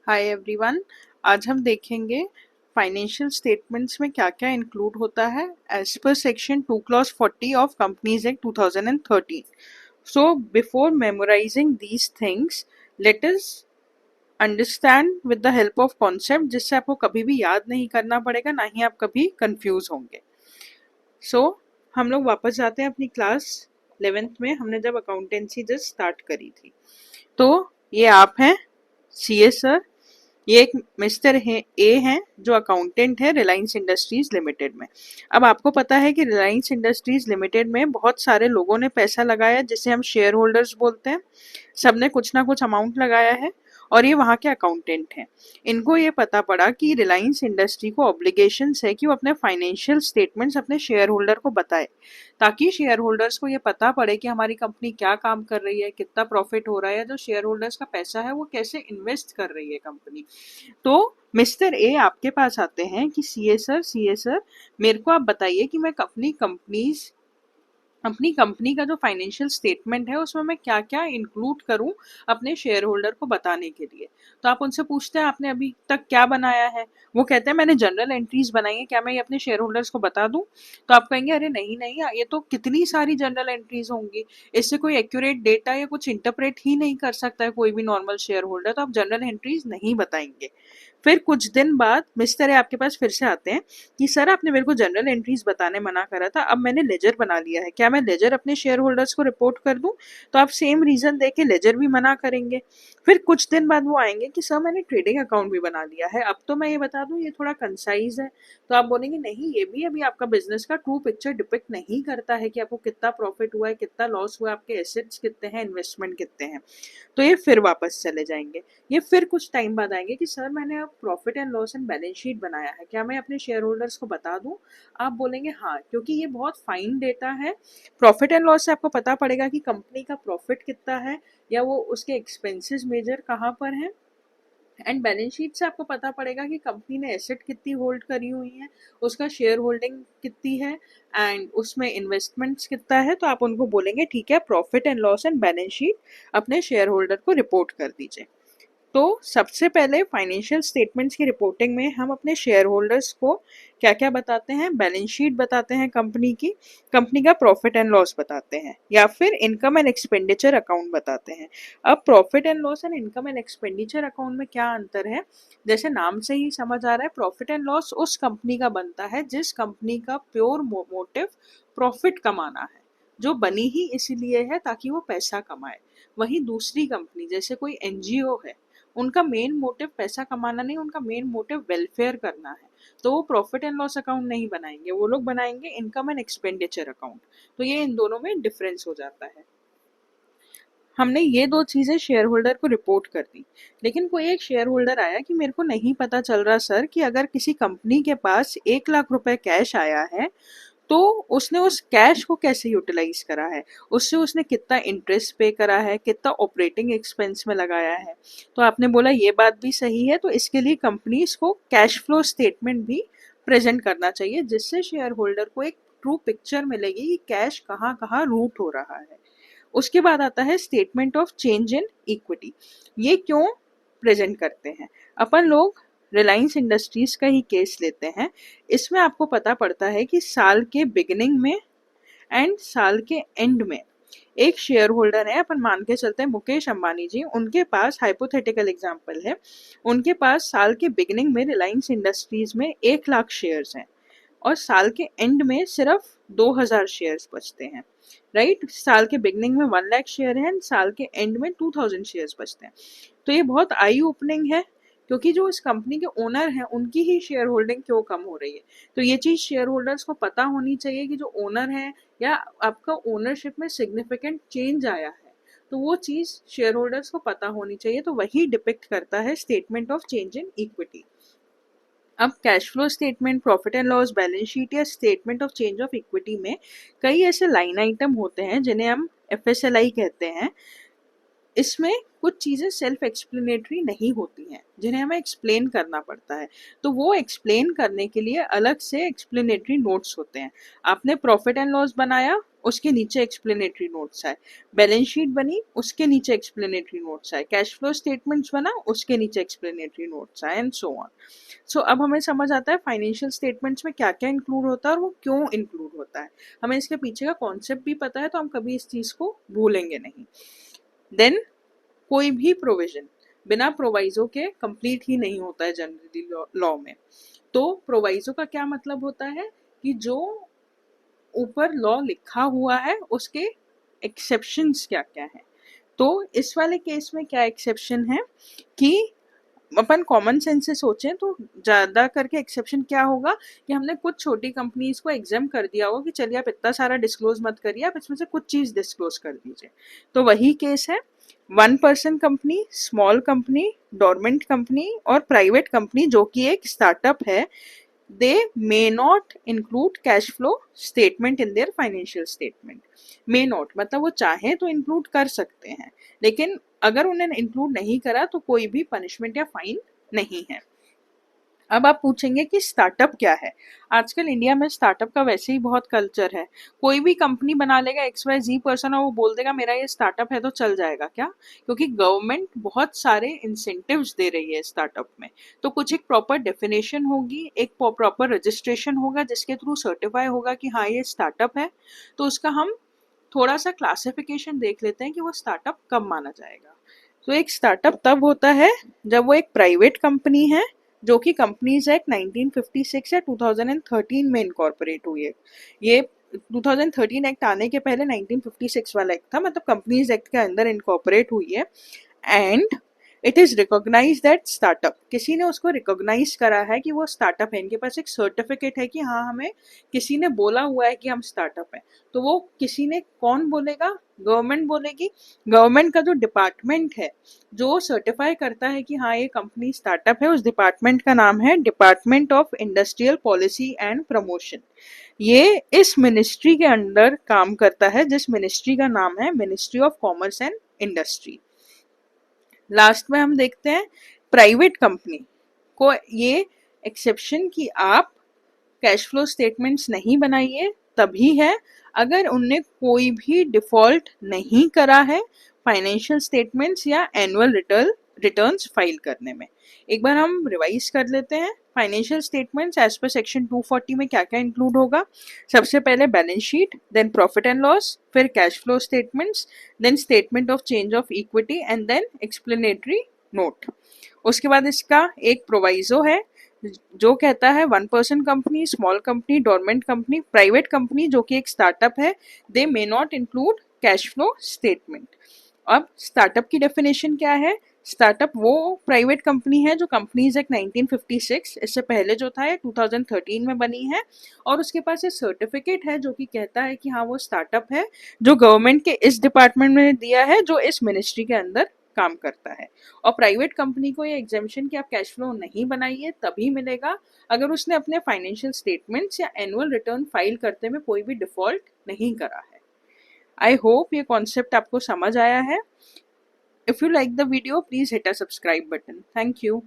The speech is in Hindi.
Hi everyone. आज हम देखेंगे फाइनेंशियल स्टेटमेंट्स में क्या क्या इंक्लूड होता है as per section 2 clause 40 of companies act 2013। So before memorising these things, let us understand with the help of concept, जिससे आपको कभी भी याद नहीं करना पड़ेगा, ना ही आप कभी कंफ्यूज होंगे। हम लोग वापस जाते हैं अपनी क्लास 11th में, हमने जब अकाउंटेंसी जस्ट स्टार्ट करी थी। तो ये आप हैं सीए सर, ये एक मिस्टर है ए हैं जो अकाउंटेंट है रिलायंस इंडस्ट्रीज लिमिटेड में। अब आपको पता है कि रिलायंस इंडस्ट्रीज लिमिटेड में बहुत सारे लोगों ने पैसा लगाया, जिसे हम शेयर होल्डर्स बोलते हैं। सबने कुछ ना कुछ अमाउंट लगाया है और ये वहाँ के अकाउंटेंट हैं। इनको ये पता पड़ा कि रिलायंस इंडस्ट्री को ऑब्लिगेशंस है कि वो अपने फाइनेंशियल स्टेटमेंट्स अपने शेयर होल्डर को बताए, ताकि शेयर होल्डर्स को ये पता पड़े कि हमारी कंपनी क्या काम कर रही है, कितना प्रॉफिट हो रहा है, जो शेयर होल्डर्स का पैसा है वो कैसे इन्वेस्ट कर रही है कंपनी। तो मिस्टर ए आपके पास आते हैं कि सीए सर मेरे को आप बताइए कि मैं अपनी कंपनी का जो फाइनेंशियल स्टेटमेंट है उसमें मैं क्या क्या इंक्लूड करूं अपने शेयर होल्डर को बताने के लिए। तो आप उनसे पूछते हैं आपने अभी तक क्या बनाया है। वो कहते हैं मैंने जनरल एंट्रीज बनाई है, क्या मैं ये अपने शेयर होल्डर्स को बता दूं? तो आप कहेंगे अरे नहीं नहीं, ये तो कितनी सारी जनरल एंट्रीज होंगी, इससे कोई एक्यूरेट डेटा या कुछ इंटरप्रेट ही नहीं कर सकता है कोई भी नॉर्मल शेयर होल्डर, तो आप जनरल एंट्रीज नहीं बताएंगे। फिर कुछ दिन बाद मिस्टर ए आपके पास फिर से आते हैं कि सर आपने मेरे को जनरल एंट्रीज बताने मना करा था, अब मैंने लेजर बना लिया है, क्या मैं लेजर अपने शेयर होल्डर्स को रिपोर्ट कर दूं? तो आप सेम रीजन देके लेजर भी मना करेंगे। फिर कुछ दिन बाद वो आएंगे कि सर मैंने ट्रेडिंग अकाउंट भी बना लिया है, अब तो मैं ये बता दूं ये थोड़ा कंसाइज है। तो आप बोलेंगे नहीं, ये भी अभी आपका बिजनेस का ट्रू पिक्चर डिपिक्ट नहीं करता है कि आपको कितना प्रॉफिट हुआ है, कितना लॉस हुआ है, आपके एसेट्स कितने हैं, इन्वेस्टमेंट कितने हैं। तो ये फिर वापस चले जाएंगे। ये फिर कुछ टाइम बाद आएंगे कि सर मैंने अब profit and loss and balance sheet बनाया है, क्या मैं अपने शेयर होल्डर्स को बता दूं? आप बोलेंगे हाँ, क्योंकि ये बहुत फाइन डेटा है। प्रॉफिट एंड लॉस से आपको पता पड़ेगा कि कंपनी का प्रॉफिट कितना है, या वो उसके एक्सपेंसेस मेजर कहाँ पर हैं। एंड बैलेंस शीट से आपको पता पड़ेगा कि कंपनी ने एसेट कितनी होल्ड करी हुई है, उसका शेयर होल्डिंग कितनी है, एंड उसमें इन्वेस्टमेंट्स कितना है। तो आप उनको बोलेंगे ठीक है, profit and loss and balance sheet अपने शेयर होल्डर को रिपोर्ट कर दीजिए। तो सबसे पहले फाइनेंशियल स्टेटमेंट्स की रिपोर्टिंग में हम अपने शेयर होल्डर्स को क्या क्या बताते हैं? बैलेंस शीट बताते हैं कंपनी की, कंपनी का प्रॉफिट एंड लॉस बताते हैं, या फिर इनकम एंड एक्सपेंडिचर अकाउंट बताते हैं। अब profit and loss and income and expenditure account में क्या अंतर है? जैसे नाम से ही समझ आ रहा है, प्रॉफिट एंड लॉस उस कंपनी का बनता है जिस कंपनी का प्योर मोटिव प्रॉफिट कमाना है, जो बनी ही इसीलिए है ताकि वो पैसा कमाए। वहीं दूसरी कंपनी जैसे कोई एनजीओ है, उनका मेन मोटिव पैसा कमाना नहीं, उनका मेन मोटिव वेलफेयर करना है, तो वो प्रॉफिट एंड लॉस अकाउंट नहीं बनाएंगे, वो लोग बनाएंगे इनकम एंड एक्सपेंडिचर अकाउंट। तो ये इन दोनों में डिफरेंस हो जाता है। हमने ये दो चीजें शेयर होल्डर को रिपोर्ट कर दी, लेकिन कोई एक शेयर होल्डर आया कि मेरे को नहीं पता चल रहा सर कि अगर किसी कंपनी के पास 1 लाख रुपए कैश आया है तो उसने उस कैश को कैसे यूटिलाइज करा है, उससे उसने कितना इंटरेस्ट पे करा है, कितना ऑपरेटिंग एक्सपेंस में लगाया है। तो आपने बोला ये बात भी सही है, तो इसके लिए कंपनीज को कैश फ्लो स्टेटमेंट भी प्रेजेंट करना चाहिए, जिससे शेयर होल्डर को एक ट्रू पिक्चर मिलेगी कि कैश कहाँ कहाँ रूट हो रहा है। उसके बाद आता है statement of change in equity. ये क्यों प्रेजेंट करते हैं? अपन लोग रिलायंस इंडस्ट्रीज का ही केस लेते हैं। इसमें आपको पता पड़ता है कि साल के बिगिनिंग में एंड साल के एंड में एक शेयर होल्डर है, अपन मान के चलते हैं मुकेश अंबानी जी, उनके पास हाइपोथेटिकल एग्जांपल है, उनके पास साल के बिगिनिंग में रिलायंस इंडस्ट्रीज में 1 लाख शेयर्स हैं और साल के एंड में सिर्फ 2000 शेयर्स बचते हैं। राइट, साल के बिगनिंग में 1 लाख शेयर है, साल के एंड में 2000 शेयर्स बचते हैं। तो ये बहुत आई ओपनिंग है, क्योंकि जो इस कंपनी के ओनर हैं उनकी ही शेयर होल्डिंग क्यों कम हो रही है। तो ये चीज शेयर होल्डर्स को पता होनी चाहिए कि जो ओनर है या आपका ओनरशिप में सिग्निफिकेंट चेंज आया है, तो वो चीज शेयर होल्डर्स को पता होनी चाहिए। तो वही डिपिक्ट करता है statement of change in equity. अब cash flow statement, profit and loss, balance sheet या statement of change of equity में कई ऐसे लाइन आइटम होते हैं जिन्हें हम एफएसएलआई कहते हैं। इसमें कुछ चीज़ें सेल्फ एक्सप्लेनेटरी नहीं होती हैं जिन्हें हमें एक्सप्लेन करना पड़ता है, तो वो एक्सप्लेन करने के लिए अलग से एक्सप्लेनेटरी नोट्स होते हैं। आपने प्रॉफिट एंड लॉस बनाया, उसके नीचे एक्सप्लेनेटरी नोट्स है, बैलेंस शीट बनी, उसके नीचे एक्सप्लेनेटरी नोट्स है, कैश फ्लो स्टेटमेंट्स बना, उसके नीचे एक्सप्लेनेटरी नोट्स है, एंड सो ऑन। सो अब हमें समझ आता है फाइनेंशियल स्टेटमेंट्स में क्या क्या इंक्लूड होता है और वो क्यों इंक्लूड होता है। हमें इसके पीछे का कॉन्सेप्ट भी पता है तो हम कभी इस चीज़ को भूलेंगे नहीं। देन कोई भी प्रोविजन बिना प्रोवाइजो के कंप्लीट ही नहीं होता है जनरली लॉ में। तो प्रोवाइजो का क्या मतलब होता है कि जो ऊपर लॉ लिखा हुआ है उसके एक्सेप्शंस क्या क्या है। तो इस वाले केस में क्या एक्सेप्शन है कि अपन कॉमन सेंस से सोचें तो ज़्यादा करके एक्सेप्शन क्या होगा कि हमने कुछ छोटी कंपनीज को एग्जाम कर दिया होगा कि चलिए आप इतना सारा डिस्क्लोज मत करिए, आप इसमें से कुछ चीज़ डिस्क्लोज कर दीजिए। तो वही केस है, 1 person company, small company, dormant company और प्राइवेट कंपनी जो कि एक स्टार्टअप है, they may not include cash flow statement in their financial statement। may not मतलब वो चाहे तो इंक्लूड कर सकते हैं, लेकिन अगर उन्हें इंक्लूड नहीं करा तो कोई भी पनिशमेंट या फाइन नहीं है। अब आप पूछेंगे कि स्टार्टअप क्या है। आजकल इंडिया में स्टार्टअप का वैसे ही बहुत कल्चर है, कोई भी कंपनी बना लेगा XYZ पर्सन और वो बोल देगा मेरा ये स्टार्टअप है तो चल जाएगा क्या? क्योंकि गवर्नमेंट बहुत सारे इंसेंटिव्स दे रही है स्टार्टअप में। तो कुछ एक प्रॉपर डेफिनेशन होगी, एक प्रॉपर रजिस्ट्रेशन होगा जिसके थ्रू सर्टिफाई होगा कि हाँ ये स्टार्टअप है। तो उसका हम थोड़ा सा क्लासिफिकेशन देख लेते हैं कि वो स्टार्टअप कब माना जाएगा। तो एक स्टार्टअप तब होता है जब वो एक प्राइवेट कंपनी है जो कि कंपनीज एक्ट 1956 या 2013 में इनकॉर्पोरेट हुई है। ये 2013 एक्ट आने के पहले 1956 वाला एक्ट था, मतलब कंपनीज एक्ट के अंदर इनकॉर्पोरेट हुई है। And it is recognise that startup, किसी ने उसको रिकॉग्नाइज करा है कि वो स्टार्टअप है, इनके पास एक सर्टिफिकेट है कि हाँ हमें किसी ने बोला हुआ है कि हम स्टार्टअप है। तो वो किसी ने कौन बोलेगा? गवर्नमेंट बोलेगी। गवर्नमेंट का जो डिपार्टमेंट है जो सर्टिफाई करता है कि हाँ ये कंपनी स्टार्टअप है, उस डिपार्टमेंट का नाम है department of industrial policy and promotion. ये इस मिनिस्ट्री के अंडर काम करता है जिस मिनिस्ट्री का नाम है ministry of commerce and industry. Last में हम देखते हैं प्राइवेट कंपनी को ये एक्सेप्शन कि आप कैश फ्लो स्टेटमेंट्स नहीं बनाइए तभी है अगर उनने कोई भी डिफॉल्ट नहीं करा है फाइनेंशियल स्टेटमेंट्स या एनुअल रिटर्न्स फाइल करने में। एक बार हम रिवाइज कर लेते हैं financial statements as per section 240 में क्या क्या इंक्लूड होगा। सबसे पहले balance sheet, then profit and loss, फिर cash flow statements, then statement of change of equity and then explanatory note. उसके बाद इसका एक प्रोवाइजो है जो कहता है 1 person company, small company, dormant company, private company जो कि एक स्टार्टअप है, they may not include cash flow statement. अब स्टार्टअप की डेफिनेशन क्या है? स्टार्टअप वो प्राइवेट कंपनी है जो कंपनीज एक्ट 1956 इससे पहले जो था ये 2013 में बनी है और उसके पास एक सर्टिफिकेट है जो कि कहता है कि हाँ वो स्टार्टअप है, जो गवर्नमेंट के इस डिपार्टमेंट में दिया है जो इस मिनिस्ट्री के अंदर काम करता है। और प्राइवेट कंपनी को ये एग्जेम्पशन कि आप कैश फ्लो नहीं बनाइए तभी मिलेगा अगर उसने अपने फाइनेंशियल स्टेटमेंट्स या एनुअल रिटर्न फाइल करते में कोई भी डिफॉल्ट नहीं करा है। आई होप ये कॉन्सेप्ट आपको समझ आया है। If you like the video, please hit a subscribe button. Thank you.